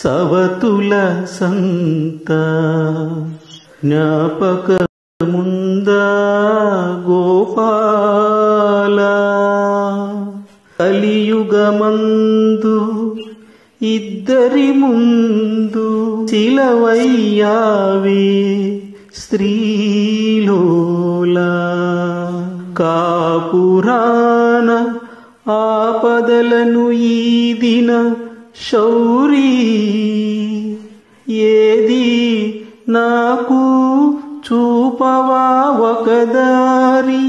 సవతుల సంత జ్ఞాపకముందా గోపాల కలియుగమందు ఇద్దరి ముందు శిలవయ్యావే స్త్రీలోలా కాపురాన ఆపదలను ఈదిన శౌరీ ఏది నాకు చూపవా ఒకదారి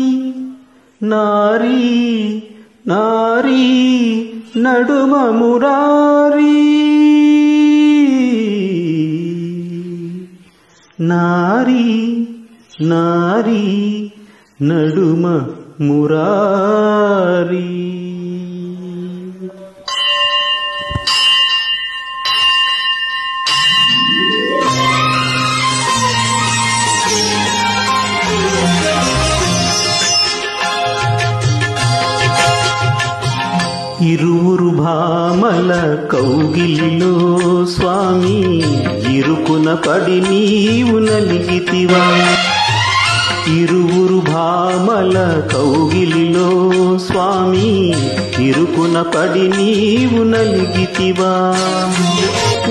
నారీ నారీ నడుమ మురారీ నారీ నారీ నడుమ మురారీ. ఇరువురు భామల కౌగిలిలో స్వామి ఇరుకున పడి నీవు నలిగితివా. ఇరువురు భామల కౌగిలిలో స్వామి ఇరుకున పడి నీవు నలిగితివా.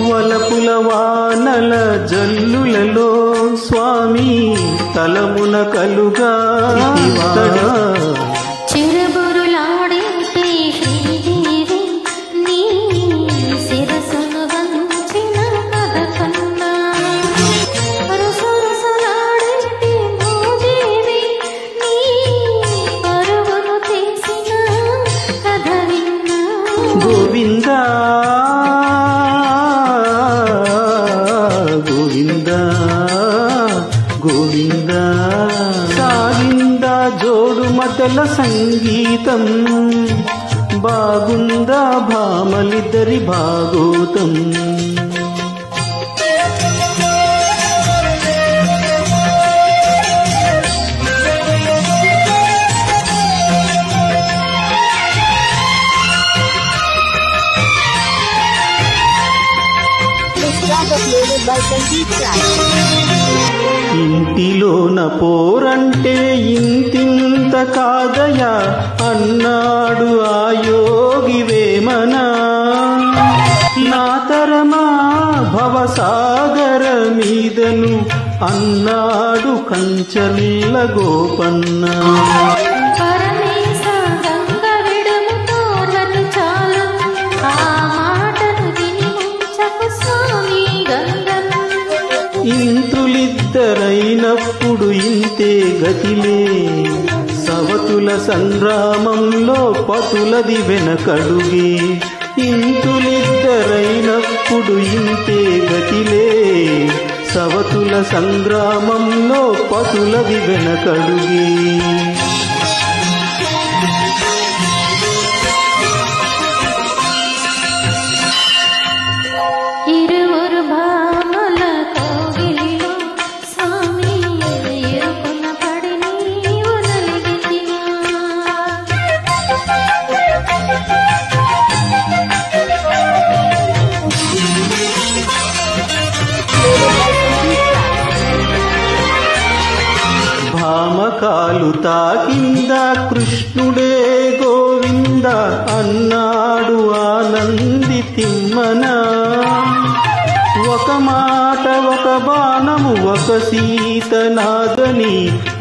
వలపుల వానల జల్లులలో స్వామి తలమున కలుగా గోవింద గోవింద గోవింద సాగింద జోడు మధ్యల సంగీతం బాగుందా భామలిద్దరి భాగోతం. ఇంటిలోన పోరంటే ఇంతింత కాదయా అన్నాడు ఆ యోగి వేమనా. నా తరమా భవసాగర మీదను అన్నాడు కంచర్ల గోపన్న. ఇంతులిద్దరైనప్పుడు ఇంతే గతిలే సవతుల సంగ్రామంలో పతులది వెనకడుగే. ఇంతులిద్దరైనప్పుడు ఇంతే గతిలే సవతుల సంగ్రామంలో పతులది వెనకడుగే. భామకాలు తాకింద కృష్ణుడే గోవింద అన్నాడు ఆనంది తిమ్మన. ఒక మాట ఒక బాణము ఒక సీత నాదని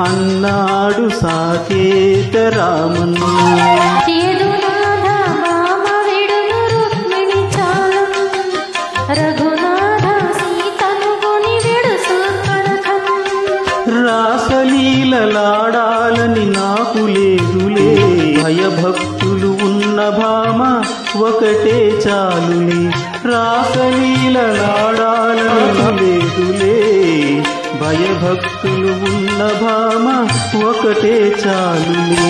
అన్నాడు సాకేత రామన్న. రాసలీలలాడాలని నాకు లేదులే భయభక్తులు ఉన్న భామ ఒకటే చాలులే. రాసలీలలాడాలని లేదులే భయభక్తులు ఉన్న భామ ఒకటే చాలులే.